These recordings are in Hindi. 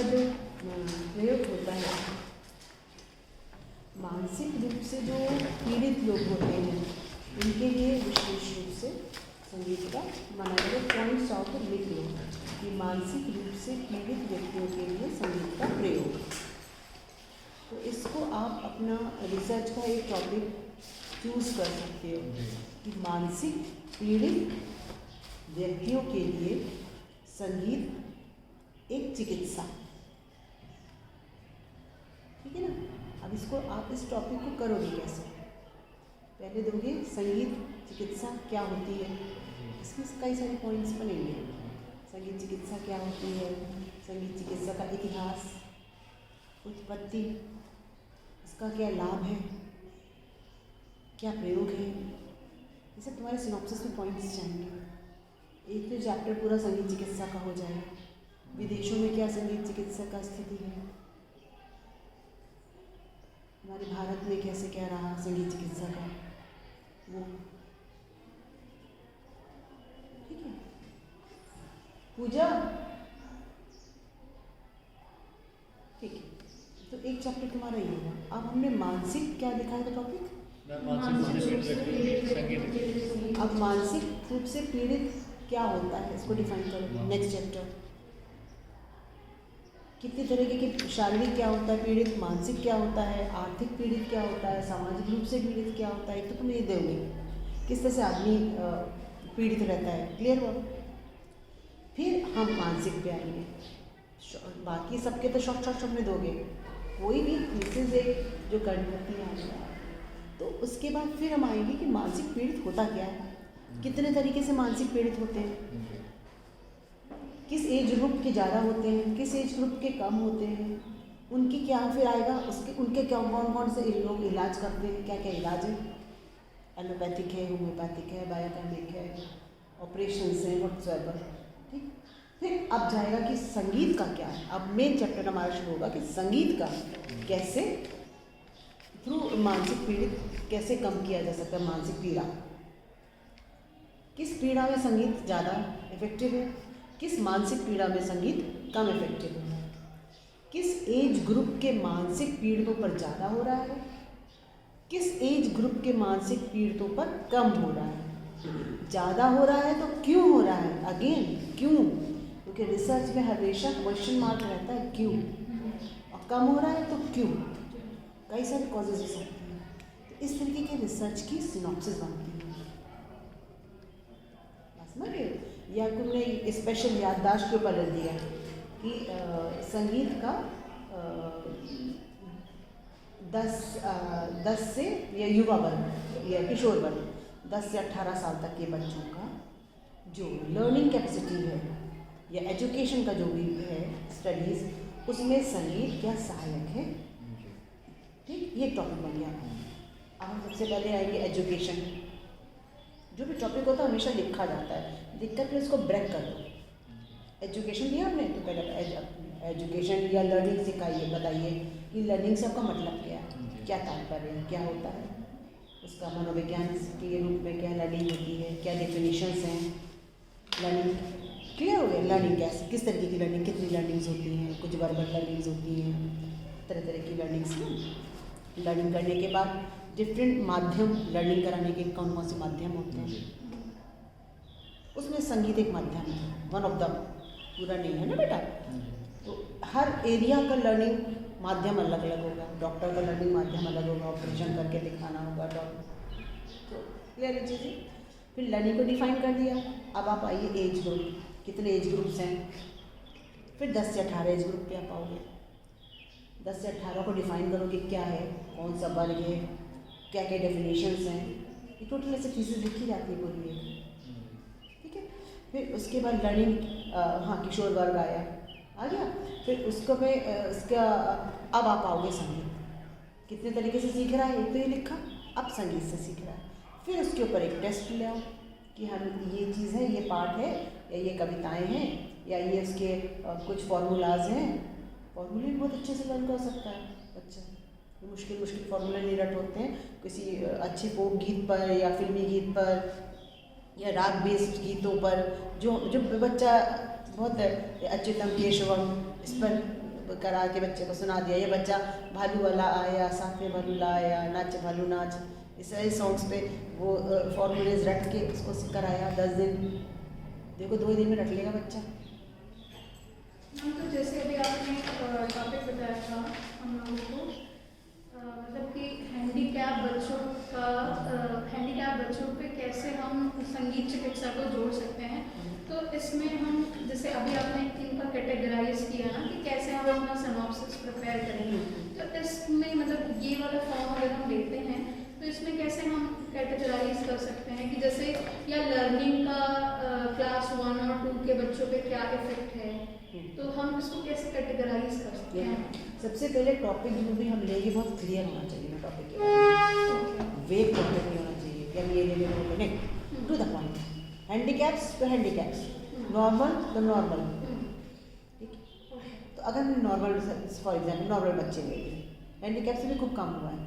जो प्रयोग होता है, मानसिक रूप से जो पीड़ित लोग होते हैं उनके लिए विशेष रूप से संगीत का बनाया गया पॉइंट्स ऑफ लिख लो कि मानसिक रूप से पीड़ित व्यक्तियों के लिए संगीत का प्रयोग। तो इसको आप अपना रिसर्च का एक टॉपिक चूज कर सकते हो कि मानसिक पीड़ित व्यक्तियों के लिए संगीत एक चिकित्सा। ठीक है ना। अब इसको आप इस टॉपिक को करोगे कैसे? पहले दोगे संगीत चिकित्सा क्या होती है, इसमें कई सारे पॉइंट्स बनेंगे। संगीत चिकित्सा क्या होती है, संगीत चिकित्सा का इतिहास, उत्पत्ति, इसका क्या लाभ है, क्या प्रयोग है, ये सब तुम्हारे सिनॉप्सिस में पॉइंट्स जाएंगे। एक तो चैप्टर पूरा संगीत चिकित्सा का हो जाएगा। विदेशों में क्या संगीत चिकित्सा का स्थिति है, हमारे भारत में कैसे क्या रहा संगीत चिकित्सा का वो। ठीक है। पूजा, ठीक है। तो एक चैप्टर तुम्हारा ये होगा। अब हमने मानसिक क्या दिखाया था टॉपिक? अब मानसिक रूप से पीड़ित क्या होता है इसको डिफाइन करो। नेक्स्ट चैप्टर कितने तरीके के शारीरिक क्या होता है पीड़ित, मानसिक क्या होता है, आर्थिक पीड़ित क्या होता है, सामाजिक रूप से पीड़ित क्या होता है। एक तो तुम ये दोगे किस तरह से आदमी पीड़ित रहता है, क्लियर हुआ। फिर हम मानसिक पे आएंगे। बाकी सबके तो शॉर्ट में दोगे, कोई भी मिसेज एक जो गणपति आएगा तो उसके बाद फिर हम आएंगे कि मानसिक पीड़ित होता क्या है, कितने तरीके से मानसिक पीड़ित होते हैं, किस एज ग्रुप के ज़्यादा होते हैं, किस एज ग्रुप के कम होते हैं, उनकी क्या फिर आएगा उसके उनके क्या कौन से लोग इलाज करते हैं, क्या क्या इलाज है, एलोपैथिक है, होम्योपैथिक है, बायोकेमिक है, ऑपरेशंस हैं, व्हाट्सएवर। ठीक। फिर अब जाएगा कि संगीत का क्या है। अब मेन चैप्टर हमारा शुरू होगा कि संगीत का कैसे थ्रू मानसिक पीड़ित कैसे कम किया जा सकता है, मानसिक पीड़ा, किस पीड़ा में संगीत ज़्यादा इफेक्टिव है, किस मानसिक पीड़ा में संगीत कम इफेक्टिव है, किस एज ग्रुप के मानसिक पीड़ितों पर ज़्यादा हो रहा है, किस एज ग्रुप के मानसिक पीड़ितों पर कम हो रहा है। ज़्यादा हो रहा है तो क्यों हो रहा है, अगेन क्यों, क्योंकि रिसर्च में हमेशा क्वेश्चन मार्क रहता है क्यों, और कम हो रहा है तो क्यों, कई सारे कॉजेज हो सकते हैं। तो इस तरीके के रिसर्च की सिनॉप्सिस बनती है। समझ गए? या तुमने स्पेशल याददाश्त के ऊपर दिया कि संगीत का 10 से या युवा वर्ग या किशोर वर्ग 10 से 18 साल तक के बच्चों का जो लर्निंग कैपेसिटी है या एजुकेशन का जो भी है स्टडीज़, उसमें संगीत क्या सहायक है। ठीक, ये टॉपिक बन गया। अब हम सबसे पहले आएंगे एजुकेशन। जो भी टॉपिक होता है हमेशा लिखा जाता है, लिखकर फिर इसको ब्रेक कर दो। एजुकेशन दिया हमने तो पहले एजुकेशन या लर्निंग सिखाइए, बताइए कि लर्निंग से आपका मतलब क्या है, क्या तात्पर्य है, क्या होता है, उसका मनोविज्ञान के रूप में क्या लर्निंग होती है, क्या डेफिनेशंस हैं लर्निंग। क्लियर हो गया? लर्निंग कैसे, किस तरीके की लर्निंग, कितनी लर्निंग्स होती हैं, कुछ वर्बल लर्निंग्स होती हैं, तरह तरह की लर्निंग्स हैं। लर्निंग करने के बाद डिफरेंट माध्यम लर्निंग कराने के कौन कौन से माध्यम होते हैं, उसमें संगीत एक माध्यम है, वन ऑफ द, पूरा नहीं है ना बेटा। तो हर एरिया का लर्निंग माध्यम अलग अलग होगा। डॉक्टर का लर्निंग माध्यम अलग होगा, ऑपरेशन करके दिखाना होगा डॉक्टर। तो क्लियर है चीज़ें। फिर लर्निंग को डिफाइन कर दिया। अब आप आइए एज ग्रुप, कितने एज ग्रुप्स हैं। फिर 10 से 18 एज ग्रुप पे आप आओगे। 10 से 18 को डिफाइन करो कि क्या है, कौन सा वर्ग है, क्या क्या डेफिनेशंस हैं। ये टोटल ऐसे चीज़ें लिखी जाती है पूरी। ठीक है। फिर उसके बाद लर्निंग, हाँ किशोर वर्ग आ गया। फिर उसको पे उसका अब आप आओगे संगीत, कितने तरीके से सीख रहा है, एक तो ये लिखा, अब संगीत से सीख रहा है। फिर उसके ऊपर एक टेस्ट ले आओ कि हम ये चीज़ है, ये पार्ट है, या ये कविताएं हैं, या ये उसके कुछ फार्मूलाज हैं। फार्मूले भी बहुत अच्छे से लर्न कर सकता है बच्चा। मुश्किल मुश्किल फार्मूले नहीं रट होते हैं, किसी अच्छे फोक गीत पर या फिल्मी गीत पर या राग बेस्ड गीतों पर जो बच्चा बहुत अच्युतम केशवम इस पर करा के बच्चे को सुना दिया, ये बच्चा भालू वाला आया, साथ में भालू लाया, नाच भालू नाच, इस तरह सॉन्ग्स पे वो फॉर्मूलेज रट के उसको कराया 10 दिन। देखो 2 दिन में रट लेगा बच्चा। तो जैसे अभी आपने टॉपिक बताया था हम लोगों को, मतलब कि हैंडीकैप बच्चों पे कैसे हम संगीत चिकित्सा को जोड़ सकते हैं। तो इसमें हम जैसे अभी आपने इनका कैटेगराइज किया ना कि कैसे हम अपना सिनॉप्सिस प्रिपेयर करेंगे, तो इसमें मतलब ये वाला फॉर्म अगर हम लेते हैं तो इसमें कैसे हम कैटेगराइज कर सकते हैं कि जैसे या लर्निंग का क्लास 1 और 2 के बच्चों पे क्या इफेक्ट है, तो हम इसको कैसे कैटेगराइज कर सकते हैं। सबसे पहले टॉपिक जो भी हम लेंगे बहुत क्लियर होना चाहिए टॉपिक के बारे में, वेग टॉपिक नहीं होना चाहिए कि हम ये ले लेंगे, नहीं, टू द पॉइंट। हैंडीकैप्स तो हैंडीकैप्स, नॉर्मल तो नॉर्मल, ठीक। तो अगर हमने नॉर्मल फॉर एग्जाम्पल नॉर्मल बच्चे ले लिए, हैंडीकैप से भी खूब कम हुआ है,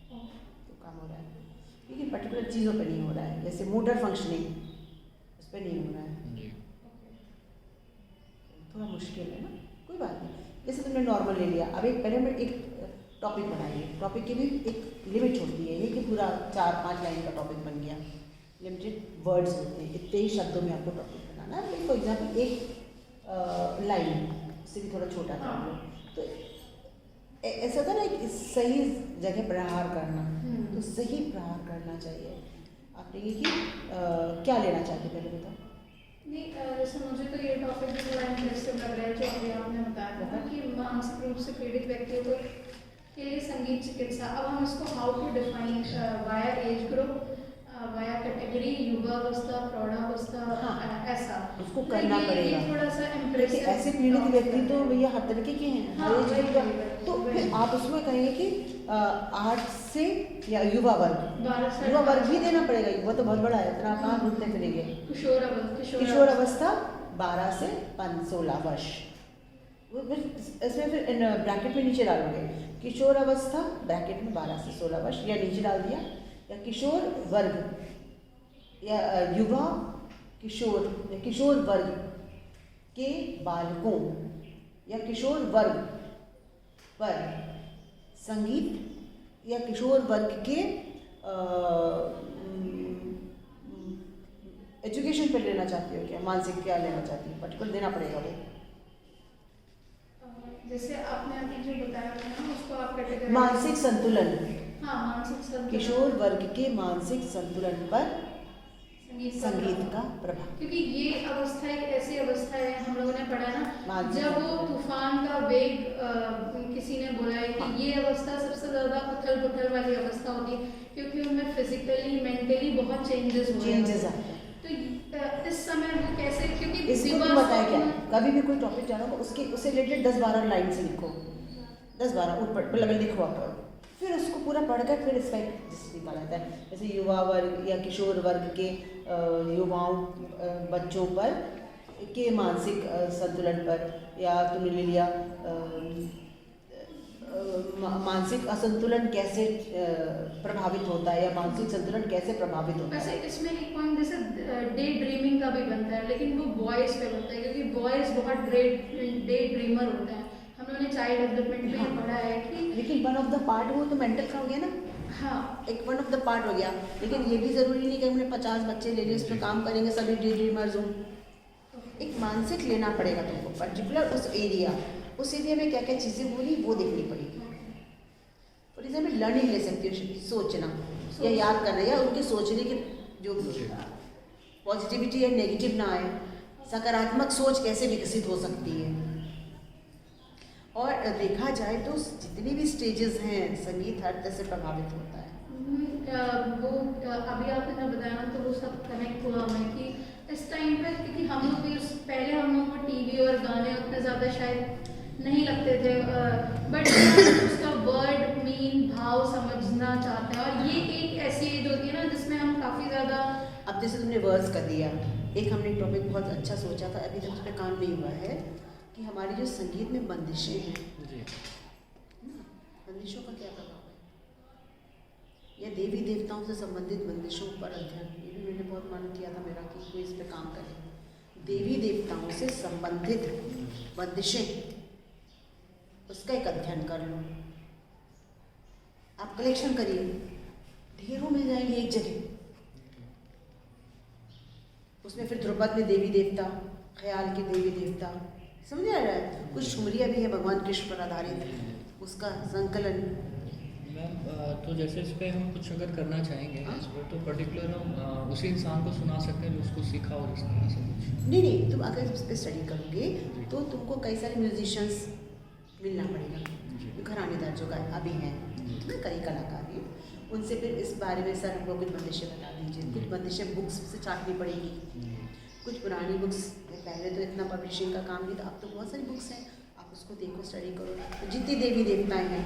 खूब कम हो रहा है, लेकिन पर्टिकुलर चीज़ों पर नहीं हो रहा है, जैसे मोटर फंक्शनिंग उस पर नहीं हो रहा है, थोड़ा मुश्किल है ना, कोई बात नहीं। जैसे तुमने नॉर्मल ले लिया, अब एक पहले हमने एक टॉपिक बनाइए, टॉपिक की भी एक लिमिट होती है, ये कि पूरा 4-5 लाइन का टॉपिक बन गया, लिमिटेड वर्ड्स होते हैं, इतने ही शब्दों में आपको टॉपिक बनाना है। फॉर एग्जाम्पल एक लाइन से भी थोड़ा छोटा था, तो ऐसा था ना एक सही जगह प्रहार करना, तो सही प्रहार करना चाहिए। आपने ये कि क्या लेना चाहते पहले बताओ। नहीं, जैसे मुझे तो ये टॉपिक भी थोड़ा इंटरेस्टिंग लग रहा है जो अभी आपने बताया था कि मानसिक रूप से पीड़ित व्यक्तियों के लिए संगीत चिकित्सा। अब हम इसको how to define via age group, via category, युवावस्था, प्रौढ़ावस्था, ऐसा उसको करना पड़ेगा। थोड़ा सा इम्प्रेसिव, ऐसे पीड़ित व्यक्ति तो भैया हर तरीके के हैं, तो फिर आप उसमें कहेंगे कि 8 से या युवा वर्ग भी देना पड़ेगा। युवा तो बहुत बड़ा है, इतना कहाँ घूमते फिरेंगे। किशोर अवस्था 12 से 16 वर्ष, इसमें फिर ब्रैकेट में नीचे डालोगे किशोर अवस्था ब्रैकेट में 12 से 16 वर्ष, या नीचे डाल दिया, या किशोर वर्ग या युवा किशोर वर्ग के बालकों या किशोर वर्ग पर संगीत या किशोर वर्ग के एजुकेशन पर लेना चाहती हो क्या, मानसिक क्या लेना चाहती हो, पर्टिकुलर देना पड़ेगा वो। जैसे आपने अभी जो बताया था ना उसको आप कैटेगरी मानसिक संतुलन, हाँ मानसिक संतुलन, किशोर वर्ग के मानसिक संतुलन पर संगीत का प्रभाव। क्योंकि ये अवस्था एक ऐसी अवस्था है, हम लोगों ने पढ़ा ना जब वो तूफान का वेग, किसी ने बोला है कि ये अवस्था सबसे ज्यादा उथल पुथल वाली अवस्था होती है, क्योंकि उनमें फिजिकली मेंटली बहुत चेंजेस आते हैं। तो इस समय वो कैसे, क्योंकि इसको तुम बताया क्या, कभी भी कोई टॉपिक जानो तो उससे रिलेटेड 10-12 लाइन से लिखो, 10-12 ऊपर लिखो आप, फिर उसको पूरा पढ़कर फिर इसका जिससे निकाला जाता है। जैसे युवा वर्ग या किशोर वर्ग के युवाओं बच्चों पर के मानसिक संतुलन पर, या तुमने ले लिया मानसिक असंतुलन कैसे प्रभावित होता है, या मानसिक संतुलन कैसे प्रभावित होता है। वैसे इसमें एक पॉइंट जैसे डे ड्रीमिंग का भी बनता है, लेकिन वो बॉयज पे बनता है, क्योंकि बॉयज बहुत डे ड्रीमर होते हैं। हम लोगों ने चाइल्ड डेवलपमेंट में पढ़ा है कि, लेकिन वन ऑफ द पार्ट वो तो मेंटल का हो गया ना, हाँ एक वन ऑफ द पार्ट हो गया, लेकिन ये भी जरूरी नहीं कि हमने 50 बच्चे ले लिए उस पर काम करेंगे सभी डे ड्रीमर्स हों। एक मानसिक लेना पड़ेगा तुमको, पर्टिकुलर उस एरिया में क्या क्या चीज़ें बोली वो देखनी पड़ेगी। फॉर एग्जाम्पल लर्निंग ले सकती हो, सोचना या याद करना, या उनके सोचने की जो पॉजिटिविटी या नेगेटिव ना आए, सकारात्मक सोच कैसे विकसित हो सकती है। और देखा जाए तो जितनी भी स्टेजेस हैं संगीत हर तरह से प्रभावित होता है। वो अभी आपने जो बताया तो वो सब कनेक्ट हुआ हमें कि इस टाइम पर, क्योंकि हम लोग भी पहले हम लोग को टीवी और गाने उतने ज़्यादा शायद नहीं लगते थे, बट उसका वर्ड मीन भाव समझना चाहते हैं, और ये एक ऐसी एज होती है ना जिसमें हम काफ़ी ज़्यादा, अब जैसे तुमने वर्ड्स कर दिया, एक हमने टॉपिक बहुत अच्छा सोचा था, अभी तक उस पर काम नहीं हुआ है, कि हमारी जो संगीत में बंदिशें हैं, बंदिशों का क्या प्रभाव है, या देवी देवताओं से संबंधित बंदिशों पर अध्ययन, ये भी मैंने बहुत मन किया था मेरा कि कोई इस पर काम करे। देवी देवताओं से संबंधित बंदिशें उसका एक अध्ययन कर लो। आप कलेक्शन करिए, ढेरों मिल जाएंगे एक जगह। उसमें फिर ध्रुपद में देवी देवता, ख्याल के देवी देवता, समझ आ रहा है। कुछ ठुमरिया भी है भगवान कृष्ण पर आधारित, उसका संकलन। मैम तो जैसे इस पर हम कुछ अगर करना चाहेंगे हाँ? इस पर, तो पर्टिकुलर हम उसी इंसान को सुना सकते हैं जो उसको सीखा हो जिस तरह से कुछ। नहीं, तुम अगर इस पर स्टडी करोगे तो तुमको कई सारे म्यूजिशियंस मिलना पड़ेगा, जी। घरानेदार जो अभी हैं, ना कई कलाकार हैं, उनसे फिर इस बारे में सर हमको कुछ बंदिशें बता दीजिए। कुछ बंदिशें बुक्स से छाटनी पड़ेगी, कुछ पुरानी बुक्स। पहले तो इतना पब्लिशिंग का काम नहीं था, अब तो बहुत सारी बुक्स हैं, आप उसको देखो, स्टडी करो। तो जितनी देवी देवताएं हैं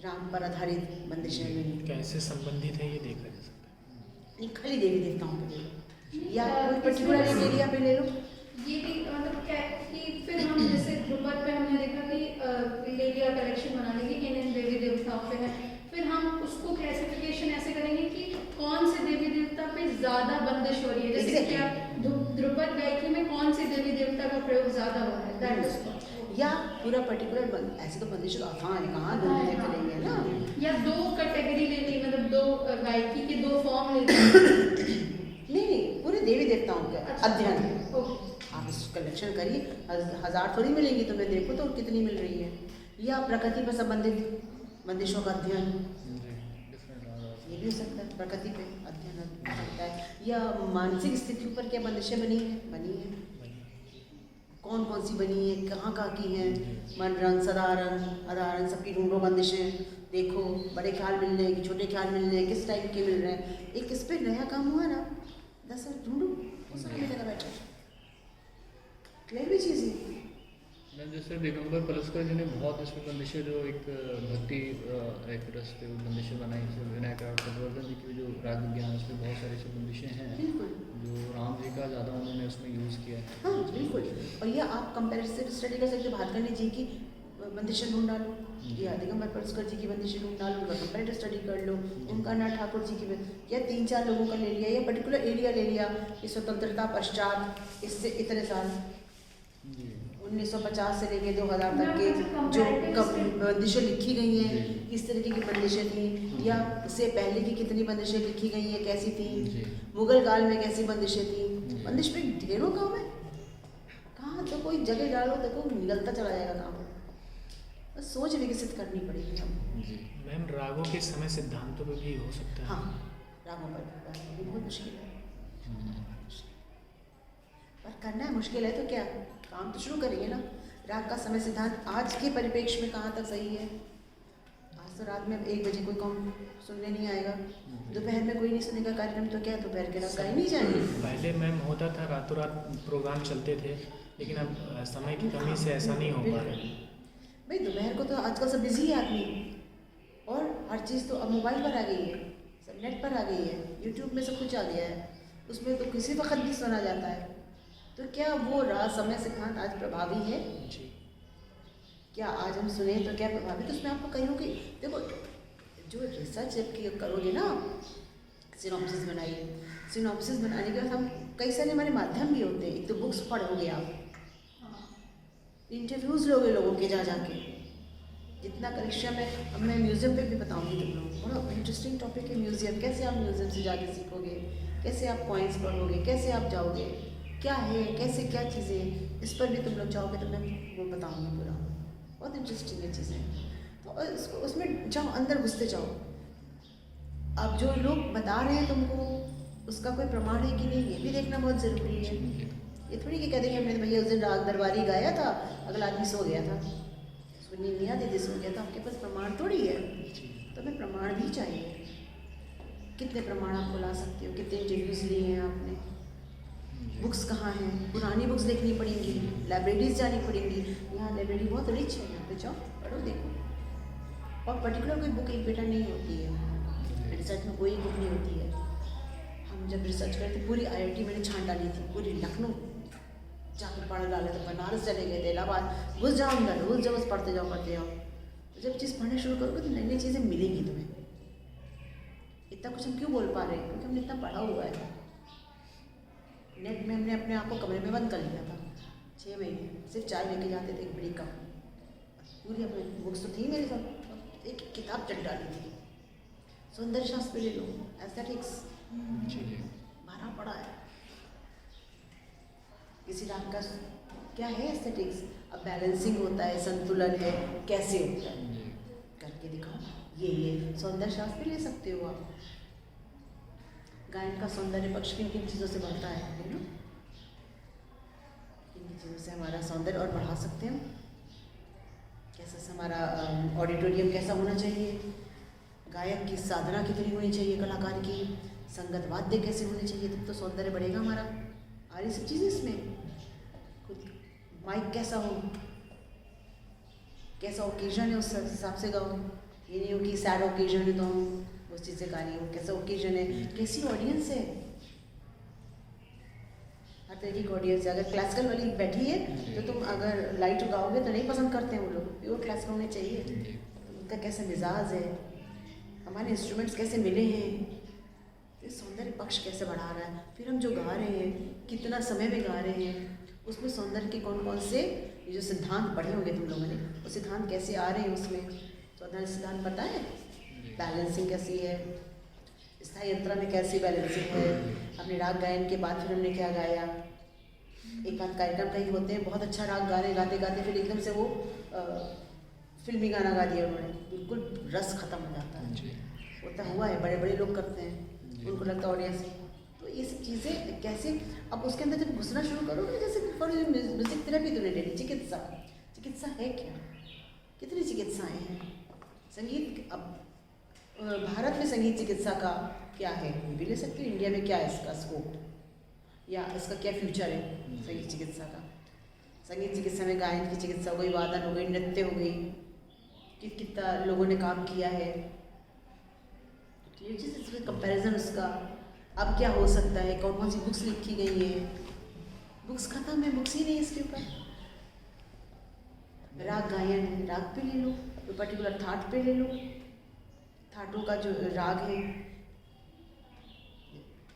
राम पर आधारित बंदिशें मिली, कैसे संबंधित है ये देखा जा सकता है। नहीं खाली देवी देवताओं पे ले लो, या कोई इसमें पर्टिकुलर एरिया पे ले लो। ये भी मतलब क्या है कि फिर हम जैसे ध्रुपद पे हमने देखा कि ले लिया कलेक्शन बनाने की, इन देवी देवताओं पे है, फिर हम उसको क्लासिफिकेशन ऐसे करेंगे कि कौन से देवी देवता पे ज्यादा बंदिश हो रही है। जैसे Exactly. क्या ध्रुपद गायकी में कौन से देवी देवता का प्रयोग ज्यादा हो रहा है, दैट इज। या पूरा पर्टिकुलर ऐसे तो बंदिश आसान है, कहाँ दो मिनट करेंगे ना। या दो कैटेगरी ले ली, मतलब दो गायकी के दो फॉर्म ले ली। नहीं, पूरे देवी देवताओं के अध्ययन। ओके। आप इस कलेक्शन करिए, 1000 थोड़ी मिलेंगी तुम्हें, देखो तो कितनी मिल रही है। या प्रकृति पर संबंधित बंदिशों का अध्ययन, ये भी हो सकता है, प्रकृति पे अध्ययन हो सकता है। या मानसिक स्थिति पर क्या बंदिशें बनी है, कौन कौन सी बनी है, कहाँ कहाँ की हैं। मन रंग, साधारण, अधारण, सबकी ढूंढो बंदिशें, देखो बड़े ख्याल मिल रहे हैं कि छोटे ख्याल मिल रहे हैं, किस टाइप के मिल रहे हैं। एक इस पर नया काम हुआ ना, 10 ढूंढो, वो सारा मिलेगा बैठा। क्लियर भी चीज़ है। मैम जैसे दिगंबर पलस्कर जी ने बहुत इसमें बंदिशें, जो एक भक्ति एक रस पे बंदिशें बनाई, जैसे विनायक वर्धन जी की जो राग विज्ञान, उसमें बहुत सारी ऐसी बंदिशें हैं बिल्कुल, जो राम जी का ज़्यादा उन्होंने उसमें यूज़ किया है। हाँ बिल्कुल। और ये आप कंपैरेटिव स्टडी कर सकते हो, भातखंडे जी की बंदिशें ढूंढ डालो, या दिगंबर पलस्कर जी की बंदिशें ढूंढ डालो, उनका कंपैरेटिव स्टडी कर लो। उनका नाथ ठाकुर जी की, या 3-4 लोगों का ले लिया, या पर्टिकुलर एरिया ले लिया कि स्वतंत्रता पश्चात इससे इतने साल, 1950 से लेके 2000 तक के जो बंदिशें लिखी गई हैं, किस तरीके की बंदिशें थी, या उससे पहले की कितनी बंदिशें लिखी गई हैं, कैसी थी, मुगल काल में कैसी बंदिशें थी। बंदिश पे ढेरों काम है, कहाँ तो कोई जगह डालो देखो निकलता चला जाएगा काम। बस सोच विकसित करनी पड़ेगी हम। मैम रागों के समय सिद्धांतों पे भी हो सकता है। हाँ, रागों पर भी बहुत मुश्किल है, पर करना है, मुश्किल है तो क्या, काम तो शुरू करेंगे ना। राग का समय सिद्धांत आज के परिप्रेक्ष्य में कहाँ तक सही है। आज तो रात में 1 बजे कोई कौन सुनने नहीं आएगा, दोपहर में कोई नहीं सुनेगा कार्यक्रम, तो क्या दोपहर के राग गाए नहीं जाएंगे। पहले मैम होता था रातों रात प्रोग्राम चलते थे, लेकिन अब समय की कमी से ऐसा नहीं हो पा रहा है। भाई दोपहर को तो आजकल सब बिजी है आदमी, और हर चीज़ तो अब मोबाइल पर आ गई है, सब नेट पर आ गई है, यूट्यूब में सब कुछ आ गया है, उसमें तो किसी वक्त भी सुना जाता है। तो क्या वो राग समय सिद्धांत आज प्रभावी है? जी। क्या आज हम सुने तो क्या प्रभावित, उसमें आपको कहीं होगी। देखो जो रिसर्च जब करोगे ना, सिनॉप्सिस बनाइए, सिनॉप्सिस बनाने के बाद हम कई सारे हमारे माध्यम भी होते हैं। एक तो बुक्स पढ़ोगे आप, इंटरव्यूज़ लोगे लोगों के जा जाके, जितना कलेक्शन में। अब मैं म्यूज़ियम पे भी बताऊंगी तुम लोग, बड़ा इंटरेस्टिंग टॉपिक है म्यूज़ियम। कैसे आप म्यूज़ियम से जाके सीखोगे, कैसे आप कॉइन्स पढ़ोगे, कैसे आप जाओगे, क्या है, कैसे क्या चीज़ें, इस पर भी तुम लोग जाओगे तो मैं वो बताऊंगी पूरा। बहुत इंटरेस्टिंग है चीज़ें, तो उसमें जाओ, अंदर घुसते जाओ। अब जो लोग बता रहे हैं तुमको, उसका कोई प्रमाण है कि नहीं, ये भी देखना बहुत ज़रूरी है। ये थोड़ी कि कह देंगे हमने भैया उस दिन राग दरबारी गाया था, अगला आदमी सो गया था, सुननी नहीं आती थी, सो गया था। आपके पास प्रमाण थोड़ी है, तो हमें प्रमाण भी चाहिए। कितने प्रमाण आप ला सकते हो, कितने इंटरव्यूज़ लिए हैं आपने, बुक्स कहाँ हैं, पुरानी बुक्स देखनी पड़ेंगी, लाइब्रेरीज जानी पड़ेंगी। यहाँ लाइब्रेरी बहुत रिच है, यहाँ पे जाओ पढ़ो देखो। और पर्टिकुलर कोई बुक एक बेटा नहीं होती है, रिसर्च में कोई बुक नहीं होती है। हम जब रिसर्च करते पूरी IIT मैंने छान डाली थी, पूरी लखनऊ जाकर पढ़ डाले थे, बनारस चले गए थे, इलाहाबाद, घुस जाओ अंदर, रोज़ जब पढ़ते जाओ पढ़ते जाओ। तो जब चीज़ पढ़ने शुरू करोगे तो नई नई चीज़ें मिलेंगी तुम्हें। इतना कुछ हम क्यों बोल पा रहे हैं, क्योंकि हमने इतना पढ़ा हुआ है। नेट में हमने अपने आप को कमरे में बंद कर लिया था 6 महीने, सिर्फ चाय लेके जाते थे एक बड़ी कप, पूरी अपनी बुक्स तो थी मेरे साथ, एक किताब चट डाली थी। सौंदर्य शास्त्र ले लो, एस्थेटिक्स जी जी भरा पड़ा है। किसी राग का क्या है एस्थेटिक्स, अब बैलेंसिंग होता है, संतुलन है, कैसे होता है जी करके दिखाओ। ये सौंदर्य शास्त्र ले सकते हो आप। गायन का सौंदर्य पक्ष किन किन चीज़ों से बढ़ता है, यू नो, किन किन चीज़ों से हमारा सौंदर्य और बढ़ा सकते हैं हम। कैसा से हमारा ऑडिटोरियम कैसा होना चाहिए, गायक की साधना कितनी होनी चाहिए, कलाकार की संगत वाद्य कैसे होने चाहिए, तब तो सौंदर्य बढ़ेगा हमारा। आ रही सब चीज़ें इसमें, खुद माइक कैसा हो, कैसा ओकेजन है उस हिसाब से गाओ। ये नहीं हो कि सैड ओकेजन है तो हम उस चीज़ से गा रही हो, कैसा ओकेजन है, कैसी ऑडियंस है, हर तरह की ऑडियंस है। अगर क्लासिकल वाली बैठी है तो तुम अगर लाइट गाओगे तो नहीं पसंद करते हैं वो लोग, प्योर क्लासिकल होने चाहिए। जी उनका कैसा मिजाज है, हमारे इंस्ट्रूमेंट्स कैसे मिले हैं, ये सौंदर्य पक्ष कैसे बढ़ा रहा है। फिर हम जो गा रहे हैं कितना समय में गा रहे हैं, उसमें सौंदर्य के कौन कौन से ये जो सिद्धांत पढ़े होंगे तुम लोगों ने, वो सिद्धांत कैसे आ रहे हैं उसमें, सौंदर्य सिद्धांत पता है, बैलेंसिंग कैसी है, स्थायी यंत्रा में कैसी बैलेंसिंग है। अपने राग गायन के बाद फिर हमने क्या गाया, एक आध कार्यक्रम कहीं होते हैं बहुत अच्छा राग गा रहे, गाते गाते फिर एकदम से वो फिल्मी गाना गा दिया उन्होंने, बिल्कुल रस खत्म हो जाता है। जी होता हुआ है, बड़े बड़े लोग करते हैं, उनको लगता है ऑडियंस। तो ये सब चीज़ें कैसे, अब उसके अंदर जब घुसना शुरू करोगे, जैसे म्यूजिक थेरेपी तूने ले ली, चिकित्सा, चिकित्सा है क्या, कितनी चिकित्साएं हैं संगीत। अब भारत में संगीत चिकित्सा का क्या है, ये भी ले सकते हो। इंडिया में क्या है इसका स्कोप, या इसका क्या फ्यूचर है संगीत चिकित्सा का। संगीत चिकित्सा में गायन की चिकित्सा हो गई, वादन हो गई, नृत्य हो गई, कितना लोगों ने काम किया है, ये चीज़ इसमें कंपैरिजन उसका अब क्या हो सकता है, कौन कौन सी बुक्स लिखी गई है, बुक्स खत्म है, बुक्स ही नहीं इसके ऊपर। राग गायन है, राग पे ले लो, तो पर्टिकुलर थाट पे ले लो, थाटों का जो राग है।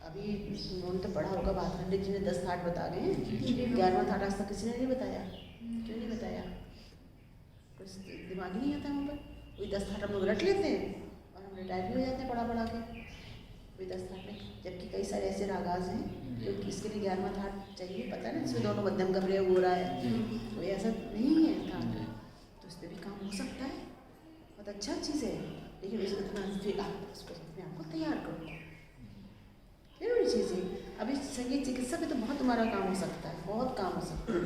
अभी उन्होंने तो पढ़ा होगा, भातखंडे जी ने 10 थाट बता गए हैं, 11वां थाट आज तक किसी ने नहीं बताया। क्यों नहीं बताया, कुछ दिमाग ही नहीं आता वहाँ पर। वही 10 थाट हम लोग रट लेते हैं और हम रिटायर भी हो जाते हैं पढ़ा पढ़ा के वही 10 थाट में, जबकि कई सारे ऐसे रागाज हैं जो इसके लिए 11वां थाट चाहिए, पता है ना, इसमें दोनों मध्यम का प्रयोग हो रहा है, तो ये ऐसा नहीं है था, तो इस पर भी काम हो सकता है, बहुत अच्छा चीज़ है। लेकिन इतना फिर आप उसको अपने आप को तैयार करो, जरूरी चीज़ है। अभी संगीत चिकित्सा पे तो बहुत तुम्हारा काम हो सकता है, बहुत काम हो सकता है।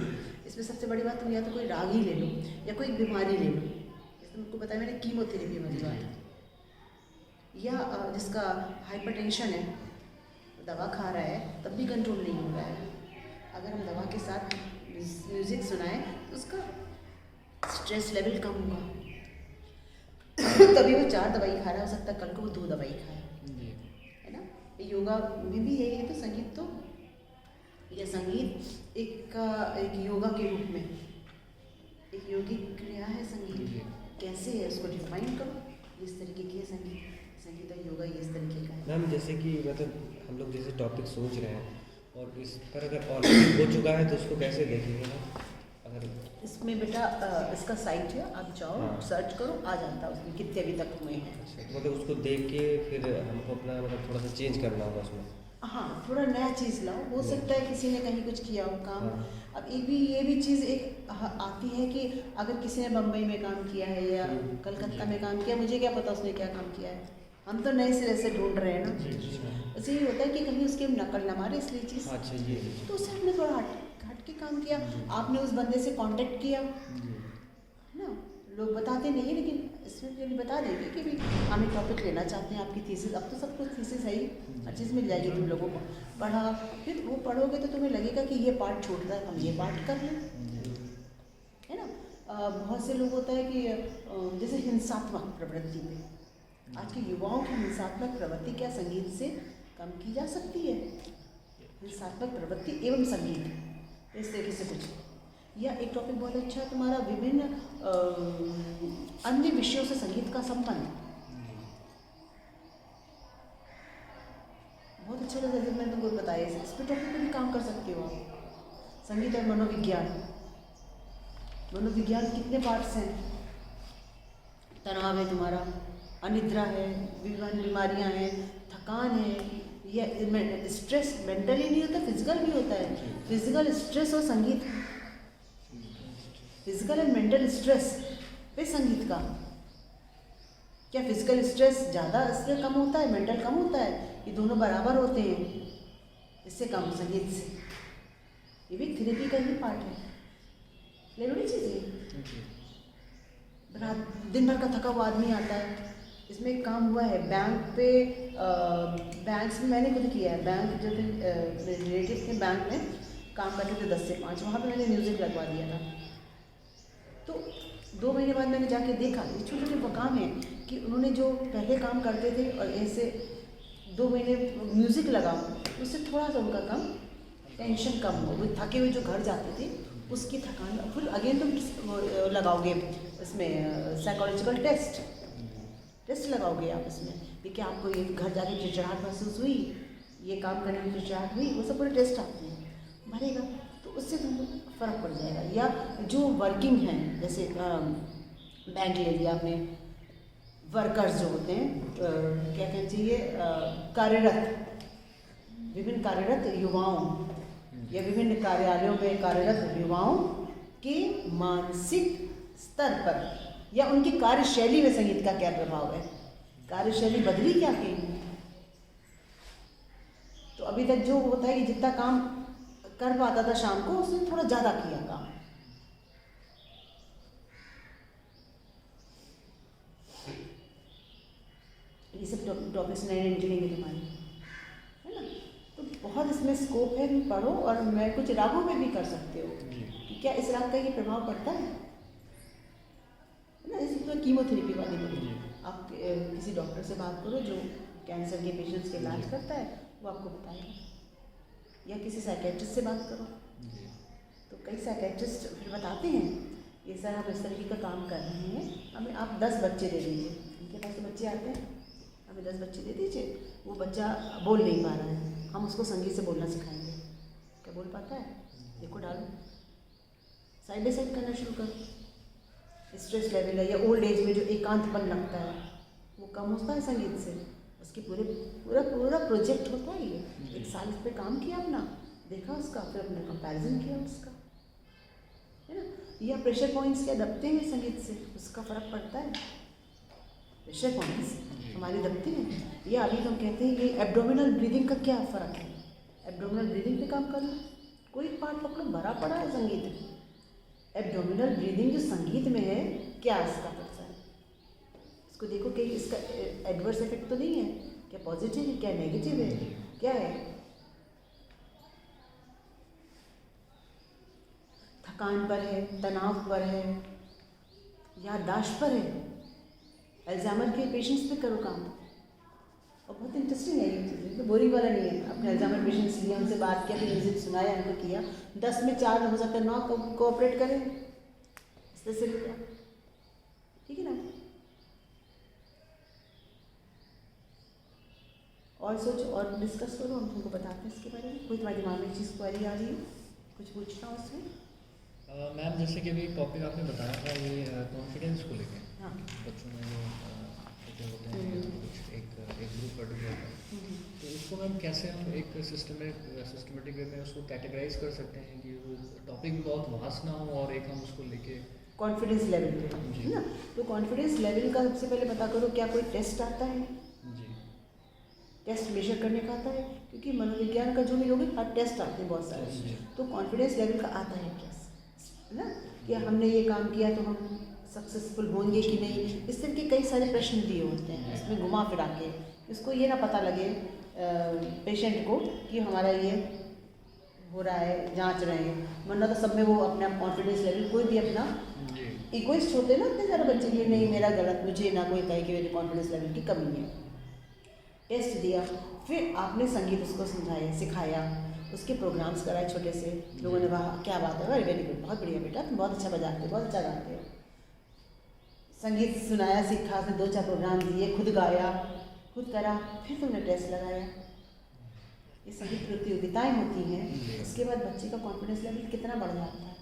इसमें सबसे बड़ी बात, तुम या तो कोई राग ही ले लो या कोई बीमारी ले लो, जैसे तुमको बताया मैंने कीमोथेरेपी वाली बात, या जिसका हाइपरटेंशन है, दवा खा रहा है तब भी कंट्रोल नहीं हो रहा है, अगर हम दवा के साथ म्यूज़िक सुनाएं तो उसका स्ट्रेस लेवल कम होगा। तभी वो 4 दवाई खा रहा, हो सकता है कल को वो 2 दवाई खाए, है ना। योगा में भी यही है, तो संगीत तो या संगीत एक योगा के रूप में एक योगिक क्रिया है संगीत। कैसे है उसको डिफाइन करो, इस तरीके की है संगीत, संगीत और योगा इस तरीके का है। मैम जैसे कि मतलब हम लोग जैसे टॉपिक सोच रहे हैं और इस पर अगर ऑलरेडी हो चुका है तो उसको कैसे देखेंगे ना, अगर इसमें बेटा इसका साइट है, आप जाओ सर्च करो, आ जाता है उसमें कितने अभी तक हुए हैं। मतलब उसको देख के फिर हमको अपना मतलब थोड़ा सा चेंज करना होगा उसमें। हाँ, थोड़ा नया चीज़ लाओ, हो सकता है किसी ने कहीं कुछ किया हो काम। अब ये भी चीज़ एक आती है कि अगर किसी ने बम्बई में काम किया है या कलकत्ता में काम किया, मुझे क्या पता उसने क्या काम किया है, हम तो नए सिरे से ढूंढ रहे हैं ना। ऐसे ही होता है कि कहीं उसकी नकल ना मारे, इसलिए चीज़ अच्छा ये तो उससे हमने थोड़ा हट के काम किया, आपने उस बंदे से कांटेक्ट किया, है ना। लोग बताते नहीं, लेकिन इसमें भी बता देंगे कि भी हम एक टॉपिक लेना चाहते हैं, आपकी थीसिस, अब तो सब कुछ थीसिस है ही, हर चीज़ मिल जाएगी तुम लोगों को। पढ़ा, फिर वो पढ़ोगे तो तुम्हें लगेगा कि ये पार्ट छूट रहा है, हम ये पार्ट कर लें, है ना। बहुत से लोग होता है कि जैसे हिंसात्मक प्रवृत्ति में, आज के युवाओं की हिंसात्मक प्रवृत्ति क्या संगीत से कम की जा सकती है? हिंसात्मक प्रवृत्ति एवं संगीत, इस तरीके से कुछ। या एक टॉपिक बहुत अच्छा तुम्हारा, विभिन्न अन्य विषयों से संगीत का संबंध, बहुत अच्छा लगा। जैसे मैंने तुमको बताया, इस पर टॉपिक पर भी काम कर सकते हो आप। संगीत और मनोविज्ञान, मनोविज्ञान कितने पार्ट्स हैं, तनाव है तुम्हारा, अनिद्रा है, विभिन्न बीमारियां हैं, थकान है, या स्ट्रेस मेंटली नहीं होता, फिजिकल भी होता है। फिजिकल स्ट्रेस और संगीत, फिजिकल एंड मेंटल स्ट्रेस पे संगीत का क्या, फिजिकल स्ट्रेस ज़्यादा इससे कम होता है, मेंटल कम होता है, ये दोनों बराबर होते हैं, इससे कम संगीत से। ये भी थेरेपी का ही पार्ट है। लेवड़ी चीज़ें, रात दिन भर का थका हुआ आदमी आता है, इसमें एक काम हुआ है बैंक पे, बैंक्स में मैंने खुद किया है। बैंक जो थे रिलेटिव थे, बैंक में काम करते थे 10 से 5, वहाँ पे मैंने म्यूज़िक लगवा दिया था। तो 2 महीने बाद मैंने जाके देखा, ये छोटे छोटे काम है कि उन्होंने जो पहले काम करते थे और ऐसे 2 महीने म्यूज़िक लगा, उससे थोड़ा सा उनका कम टेंशन कम हो, वो थके हुए जो घर जाते थे उसकी थकान। फिर अगेन तुम लगाओगे इसमें साइकोलॉजिकल टेस्ट लगाओगे आप इसमें कि क्या आपको ये घर जाके चिड़चिड़ाहट महसूस हुई, ये काम करने में चिड़चिड़ाहट हुई, वो सब पूरे टेस्ट आते हैं, भरेगा तो उससे तुमको फ़र्क पड़ जाएगा। या जो वर्किंग हैं, जैसे बैंक ले लिया आपने, वर्कर्स जो होते हैं, क्या कहना चाहिए, कार्यरत, विभिन्न कार्यरत युवाओं या विभिन्न कार्यालयों में कार्यरत युवाओं के मानसिक स्तर पर या उनकी कार्यशैली में संगीत का क्या प्रभाव है, कार्यशैली बदली क्या की। तो अभी तक जो होता है कि जितना काम कर पाता था शाम को, उसने थोड़ा ज़्यादा किया काम। ये सब टॉपिक्स नए निकलेंगे तुम्हारे, है ना। तो बहुत इसमें स्कोप है, तुम पढ़ो। और मैं कुछ रागों में भी कर सकते हो कि क्या इस राग का ये प्रभाव पड़ता है ना। इसी तो कीमोथेरेपी वाली बोली, आप किसी डॉक्टर से बात करो जो कैंसर के पेशेंट्स के इलाज करता है, वो आपको बताएगा। या किसी साइकेट्रिस्ट से बात करो, तो कई साइकेट्रिस्ट फिर बताते हैं ये सर हम इस तरीके का काम कर रहे हैं, हमें आप 10 बच्चे दे दीजिए। उनके पास तो बच्चे आते हैं, हमें 10 बच्चे दे दीजिए। वो बच्चा बोल नहीं पा रहा है, हम उसको संगीत से बोलना सिखाएंगे। क्या बोल पाता है, देखो डालो, साइड बाई साइड करना शुरू करो। स्ट्रेस लेवल है या ओल्ड एज में जो एकांतपन लगता है वो कम होता है संगीत से। उसके पूरा प्रोजेक्ट होता है ये। 1 साल इस पर काम किया अपना, देखा उसका, फिर अपने कंपैरिजन किया उसका, है ना। या प्रेशर पॉइंट्स क्या दबते हैं संगीत से, उसका फ़र्क पड़ता है। प्रेशर पॉइंट्स हमारे दबते हैं। या अभी हम कहते हैं ये एब्डोमिनल ब्रीदिंग का क्या फ़र्क है, एब्डोमिनल ब्रीदिंग पे काम कर लो। कोई पार्ट पकड़ो, भरा पड़ा है संगीत। एब्डोमिनल ब्रीदिंग जो संगीत में है, क्या इसका पड़ता है, इसको देखो कि इसका एडवर्स इफेक्ट तो नहीं है, क्या पॉजिटिव है, क्या नेगेटिव है, क्या है। थकान पर है, तनाव पर है, याददाश्त पर है। अल्जाइमर के पेशेंट्स पे करो काम, और बहुत इंटरेस्टिंग है ये चीज़, तो बोरिंग वाला नहीं है। अपने अल्जाइमर पेशेंट्स लिए उनसे बात किया, फिर म्यूजिक सुनाया, उनको किया, 10 में 4 हो सकता है 9 कोऑपरेट करें, इस तरह से किया, ठीक है ना। और सोचो और डिस्कस करो, हम तुमको बताते हैं इसके बारे में। कोई तुम्हारे दिमाग में चीज़ क्वेरी आ रही है, कुछ पूछना हो उसमें? मैम जैसे कि अभी टॉपिक आपने बताया था ये कॉन्फिडेंस को लेके, हाँ। बच्चों में जो होते हैं कुछ एक ग्रुप पर्टिकुलर है, तो उसको मैम कैसे हम एक सिस्टमेटिक वे में उसको कैटेगराइज कर सकते हैं कि वो टॉपिक भी बहुत वास्ट ना हो और एक हम उसको लेके कॉन्फिडेंस लेवल पे, है ना। तो कॉन्फिडेंस लेवल का सबसे पहले पता करो क्या कोई टेस्ट आता है, टेस्ट मेजर करने का आता है, क्योंकि मनोविज्ञान का जो भी होगा हर टेस्ट आते हैं बहुत सारे। तो कॉन्फिडेंस लेवल का आता है क्या, है ना, कि हमने ये काम किया तो हम सक्सेसफुल होंगे कि नहीं। इस तरह के कई सारे प्रश्न दिए होते हैं, इसमें घुमा फिरा के इसको ये ना पता लगे पेशेंट को कि हमारा ये हो रहा है, जांच रहे हैं, वरना तो सब में वो अपना कॉन्फिडेंस लेवल, कोई भी अपना इगोइस्ट होते हैं ना इतने सारे बच्चे, ये नहीं मेरा गलत, मुझे ना कोई कहे कि मेरे कॉन्फिडेंस लेवल की कमी है। टेस्ट दिया, फिर आपने संगीत उसको समझाया, सिखाया, उसके प्रोग्राम्स कराए छोटे से, लोगों ने कहा क्या बात है, वेरी वेरी गुड, बहुत बढ़िया बेटा, तुम बहुत अच्छा बजाते हो, बहुत अच्छा गाते हो। संगीत सुनाया, सीखा, फिर 2-4 प्रोग्राम दिए, खुद गाया, खुद करा, फिर तुमने टेस्ट लगाया। ये संगीत प्रतियोगिताएं होती हैं, उसके बाद बच्चे का कॉन्फिडेंस लेवल कितना बढ़ जाता है,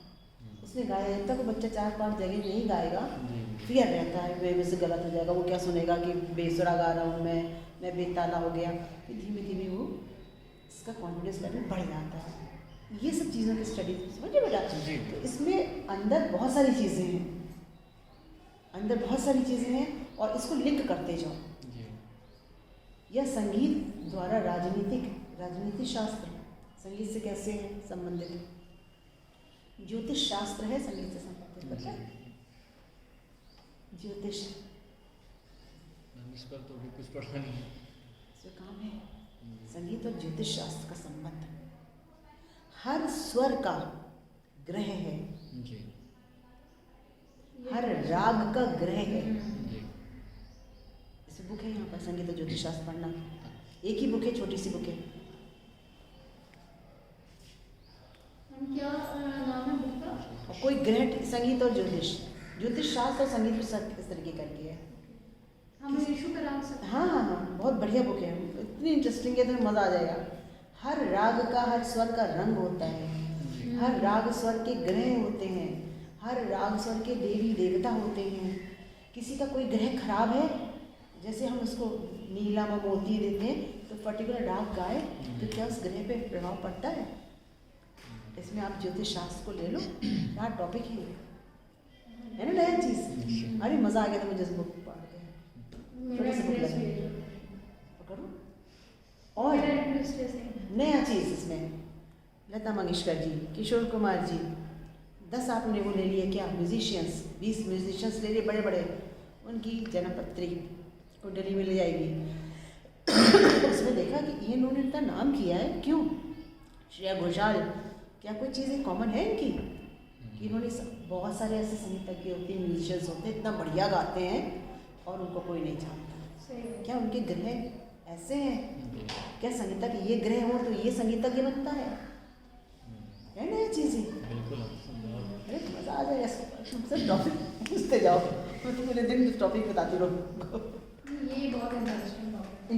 उसने गाया, जब तक वो बच्चा 4-5 जगह नहीं गाएगा जी फियर रहता है वे से गलत हो जाएगा, वो क्या सुनेगा कि बेसुरा गा रहा हूँ मैं बेताला हो गया। फिर धीमे धीमे वो इसका कॉन्फिडेंस लेवल बढ़ जाता है। ये सब चीज़ों की स्टडी समझिए बेटा। जी। तो इसमें अंदर बहुत सारी चीज़ें हैं, अंदर बहुत सारी चीज़ें हैं और इसको लिंक करते जाओ। जी यह संगीत द्वारा राजनीतिक शास्त्र संगीत से कैसे है संबंधित, ज्योतिष शास्त्र है संगीत से संबंधित, पता है ज्योतिष मैम इस पर तो अभी कुछ पढ़ा नहीं है। इसमें काम है संगीत और ज्योतिष शास्त्र का संबंध। हर स्वर का ग्रह है, जी हर राग का ग्रह है। जी इस बुक है यहाँ पर संगीत और ज्योतिष शास्त्र पढ़ना, एक ही बुक है, छोटी सी बुक है। क्या नाम है बुक का? और कोई ग्रह संगीत और ज्योतिष शास्त्र और संगीत इस तरीके करके है। हम इशू करा सकते हैं। हाँ हाँ हाँ, बहुत बढ़िया बुक है, इतनी इंटरेस्टिंग है, तुम्हें मज़ा आ जाएगा। हर राग का, हर स्वर का रंग होता है, हर राग स्वर के ग्रह होते हैं, हर राग स्वर के देवी देवता होते हैं। किसी का कोई ग्रह खराब है, जैसे हम उसको नीला में मोती देते हैं तो पर्टिकुलर राग गाए तो क्या उस ग्रह पे प्रभाव पड़ता है। इसमें आप ज्योतिष शास्त्र को ले लो, क्या टॉपिक है ना, नया चीज़। अरे मज़ा आ गया था मुझे इस बुक पढ़ के। मेरा थोड़ी सी बुक इंटरेस्ट लगी। है। पकड़ो। और मेरा इंटरेस्ट है। नया चीज़ इसमें लता मंगेशकर जी, किशोर कुमार जी, 10 आपने वो ले लिए क्या म्यूजिशियंस, 20 म्यूजिशियंस ले लिए बड़े बड़े, उनकी जन्मपत्री कुंडली में ले जाएगी। उसमें देखा कि ये इन्होंने इतना नाम किया है क्यों। श्रेया घोषाल, क्या कोई चीज़ें कॉमन है इनकी कि इन्होंने बहुत सारे ऐसे संगीतज्ञ होते हैं, म्यूजिशियंस होते हैं, इतना बढ़िया गाते हैं और उनको कोई नहीं जानता। सही। क्या उनके ग्रह ऐसे हैं, क्या संगीतज्ञ ये ग्रह हो तो ये संगीतज्ञ बनता है नया चीज़ें। बिल्कुल। अरे मज़ा आ जाएगा, सब टॉपिक पूछते जाओ, मैं तो पूरे दिन टॉपिक बताती रहूँ। ये बहुत इंटरेस्टिंग टॉपिक है।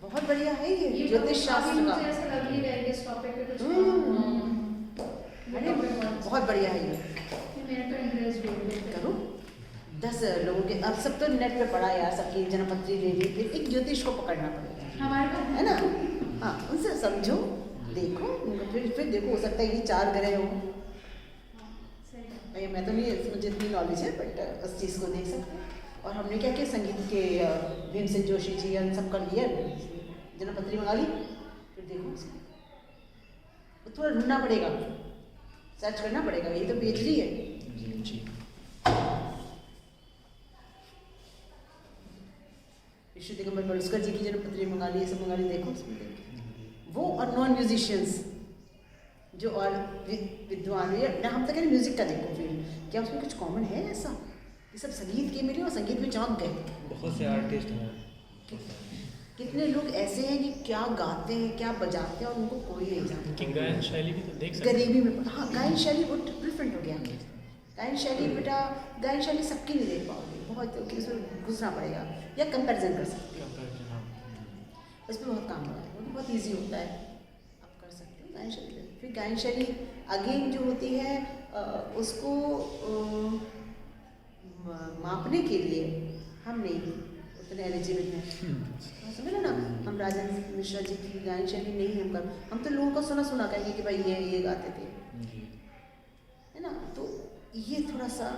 बहुत बढ़िया है ये ये ज्योतिष शास्त्र का। मुझे ऐसा लग ही रहा है कि इस टॉपिक पे कुछ अरे बहुत बढ़िया है ये, मेरा तो इंटरेस्ट है। करो। 10 लोगों के, अब सब तो नेट पे पढ़ा यार, सबकी जन्मपत्री ले ली, फिर एक ज्योतिष को पकड़ना पड़ेगा, हमारे पास है ना। हाँ, उनसे समझो, देखो, फिर देखो, हो सकता है ये 4 ग्रह हो। सही। भाई मैं तो नहीं, मुझे इतनी नॉलेज है, बट उस चीज़ को देख सकते हैं। और हमने क्या किया, संगीत के भीमसेन जोशी जी इन सब का लिया, जन्मपत्री मंगा ली, फिर देखो उसको तो थोड़ा ढूंढना पड़ेगा, सर्च करना पड़ेगा, ये तो PhD है। जी जी विश्व दिगंबर पलुस्कर जी की जन्मपत्री मंगा ली, ये सब मंगा ली, देखो उसमें देखो वो। और नॉन म्यूजिशियंस जो और विद्वान या हम तो कह रहे म्यूजिक का देखो फील्ड, क्या उसमें कुछ कॉमन है ऐसा। ये सब संगीत के मिले और संगीत में चौंक गए। बहुत से आर्टिस्ट हैं। कितने लोग ऐसे हैं कि क्या गाते हैं, क्या बजाते हैं और उनको कोई नहीं उनकी जानता। गायन शैली भी तो देख सकते हैं। गरीबी में, हाँ, गायन शैली वो डिफरेंट हो गया। गायन शैली बेटा, गायन शैली सबकी नहीं देख पाओगे, बहुत कि उसमें घुसना पड़ेगा या कंपैरिजन कर सकते हो, कंपैरिजन, हाँ। उस पर बहुत काम होगा, वो भी बहुत ईजी होता है, आप कर सकते हो गायन शैली। फिर गायन शैली अगेन जो होती है उसको मापने के लिए हम नहीं उतने एलिजिबल हैं, समझ लो ना। हम राजेंद्र मिश्रा जी की गायन शैली नहीं हम तो लोगों को सुना कहेंगे कि भाई ये गाते थे, है ना। तो ये थोड़ा सा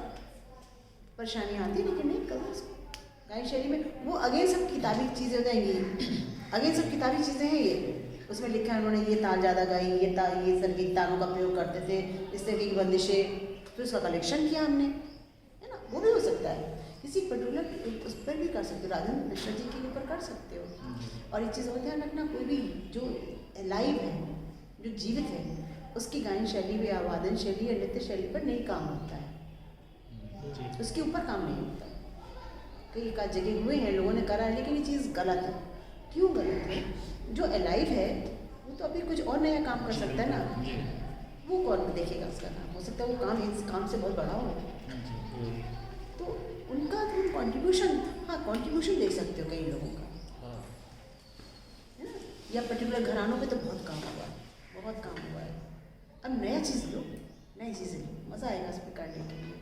परेशानी आती है, लेकिन नहीं करो उसको गायन शैली में। वो अगेन सब किताबी चीज़ें हो जाएंगी, अगेन सब किताबी चीज़ें हैं। ये उसमें लिखा है उन्होंने ये ताल ज़्यादा गाई, ये संगीत तालों का प्रयोग करते थे, इस तरह की बंदिशें, तो उसका कलेक्शन किया हमने, है ना। वो भी हो सकता है, किसी पर्टिकुलर उस पर भी कर सकते हो, राजेंद्र मिश्रा जी के ऊपर कर सकते हो। और एक चीज़ और ध्यान रखना, कोई भी जो लाइव है, जो जीवित है, उसकी गायन शैली या वादन शैली या नृत्य शैली पर नहीं काम होता है, उसके ऊपर काम नहीं होता। कई एक जगह हुए हैं, लोगों ने करा है, लेकिन ये चीज़ गलत है। क्यों गलत है? जो अलाइव है वो तो अभी कुछ और नया काम कर सकता है ना, वो कौन देखेगा उसका काम। हो सकता है वो काम इस काम से बहुत बड़ा हो, तो उनका तो कॉन्ट्रीब्यूशन, हाँ कंट्रीब्यूशन दे सकते हो कई लोगों का, है ना। या पर्टिकुलर घरानों पे तो बहुत काम हुआ है, बहुत काम हुआ है। अब नया चीज़ लो, नए चीज़ें मज़ा आएगा इस पर करने के लिए।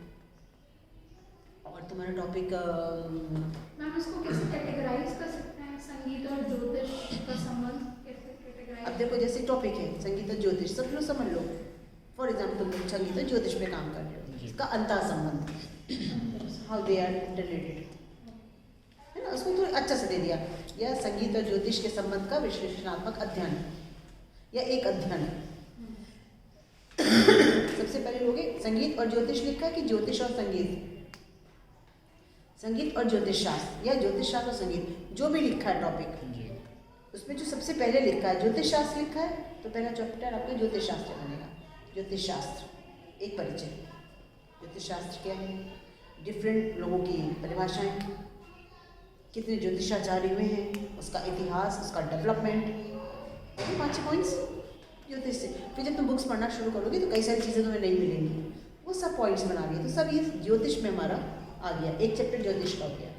और तुम्हारा टॉपिक मैम इसको कैसे कैटेगराइज कर सकते हैं, संगीत और ज्योतिष का संबंध कैसे कैटेगराइज? अब देखो जैसे टॉपिक है संगीत और ज्योतिष, सब लोग समझ लो। फॉर एग्जाम्पल तुम लोग संगीत और ज्योतिष पे काम कर रहे हो, जी। इसका अंतर संबंध, हाउ दे आर रिलेटेड, है ना, उसको थोड़ा अच्छा से दे दिया। या संगीत और ज्योतिष के संबंध का विश्लेषणात्मक अध्ययन या एक अध्ययन। सबसे पहले लोगे संगीत और ज्योतिष लिखा है कि ज्योतिष और संगीत, संगीत और ज्योतिष शास्त्र या ज्योतिष शास्त्र और संगीत, जो भी लिखा है टॉपिक जी। उसमें जो सबसे पहले लिखा है ज्योतिष शास्त्र लिखा है, तो पहला चैप्टर आपका ज्योतिष शास्त्र बनेगा। ज्योतिष शास्त्र एक परिचय, ज्योतिष शास्त्र क्या है, डिफरेंट लोगों की परिभाषाएं, कितने ज्योतिषाचार्य हुए हैं, उसका इतिहास, उसका डेवलपमेंट, ये 5 पॉइंट्स ज्योतिष से। फिर जब तुम बुक्स पढ़ना शुरू करोगे तो कई सारी चीज़ें तुम्हें नहीं मिलेंगी, वो सब पॉइंट्स बना लिए, तो सब ये ज्योतिष में हमारा आ गया। एक चैप्टर ज्योतिष का हो गया।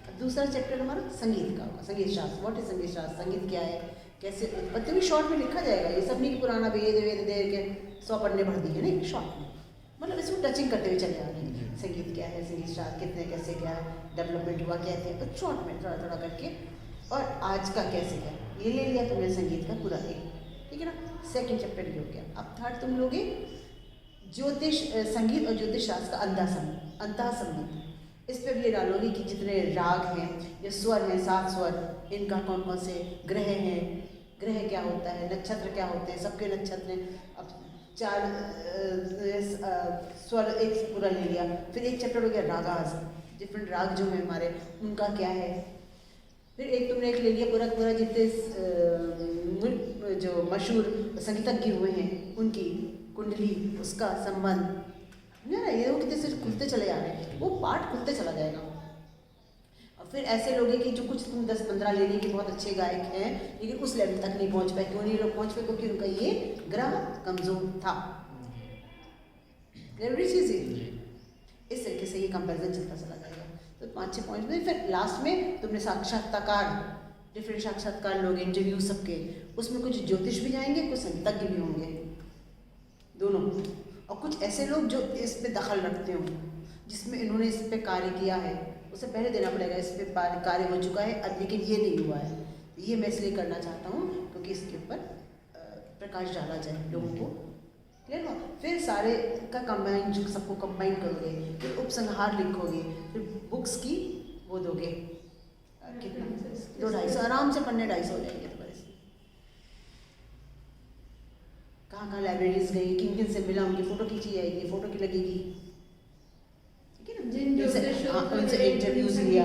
अब दूसरा चैप्टर हमारा संगीत का होगा, संगीत शास्त्र। व्हाट इज संगीत शास्त्र, संगीत क्या है, कैसे उत्पत्ति भी शॉर्ट में लिखा जाएगा। ये सब नहीं कि पुराना वेद वेद दे के 100 पन्ने भर दिए, नहीं, शॉर्ट में, मतलब इसको टचिंग करते हुए चले आ रहे हैं। संगीत क्या है, संगीत शास्त्र कितने कैसे क्या है, डेवलपमेंट हुआ कहते हैं, तो शॉर्ट में थोड़ा थोड़ा करके, और आज का कैसे क्या, ये ले लिया तुमने संगीत का पूरा एक, ठीक है ना। सेकंड चैप्टर ये हो गया। अब थर्ड तुम लोगे ज्योतिष, संगीत और ज्योतिष शास्त्र का अंतः संबंध। इस पर भी ये डालोगे कि जितने राग हैं या स्वर हैं, 7 स्वर, इनका कौन कौन से ग्रह हैं, ग्रह क्या होता है, नक्षत्र क्या होते हैं, सबके नक्षत्र हैं। अब 4 स्वर एक पूरा ले लिया। फिर एक चैप्टर हो गया रागाज, डिफरेंट राग जो हैं हमारे, उनका क्या है। फिर एक तुमने एक ले लिया पूरा पूरा जितने जो मशहूर संगीतज्ञ हुए हैं उनकी कुंडली, उसका संबंध, ना ये वो कितने से खुलते चले आ रहे हैं, वो पार्ट खुलते चला जाएगा। और फिर ऐसे लोग हैं कि जो कुछ तुम 10-15 ले लिए कि बहुत अच्छे गायक हैं लेकिन उस लेवल तक नहीं पहुंच पाए। क्यों नहीं लोग पहुंच पाए? क्योंकि उनका ये ग्रह कमजोर था। चीज़ इस तरीके से ये कंपैरिजन चलता चला जाएगा। तो 5-6 पॉइंट में फिर लास्ट में तुमने साक्षात्कार, डिफरेंट साक्षात्कार लोग, इंटरव्यू सबके, उसमें कुछ ज्योतिष भी जाएंगे, कुछ संगीतज्ञ भी होंगे, दोनों, और कुछ ऐसे लोग जो इस पे दखल रखते हो, जिसमें इन्होंने इस पे कार्य किया है, उसे पहले देना पड़ेगा इस पे कार्य हो चुका है अब, लेकिन ये नहीं हुआ है। ये मैं इसलिए करना चाहता हूँ क्योंकि इसके ऊपर प्रकाश डाला जाए लोगों को, क्लियर हुआ। फिर सारे का कंबाइन, जो सबको कंबाइन करोगे, फिर उपसंहार लिखोगे, फिर बुक्स की वो दोगे, कितना 200-250 आराम से पन्ने 250 हो जाएंगे तुम्हारे से। कहाँ लाइब्रेरीज गई, किन किन से मिला, उनकी फ़ोटो खींची जाएगी, फ़ोटो की लगेगी, ठीक है ना। उनसे इंटरव्यूज लिया,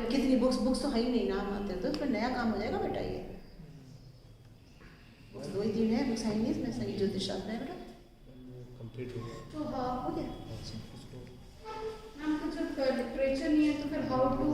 कितनी बुक्स तो है ही नहीं, नाम आते तो फिर नया काम हो जाएगा बेटा। ये बुक्स 2 ही 3 है, बुक्स है नहीं इसमें, संगीत ज्योतिष शास्त्र है बेटा, कंप्लीट हो गया। तो हाँ हो गया। अच्छा, उसको मैम, तो जब लिटरेचर नहीं है तो फिर हाउ टू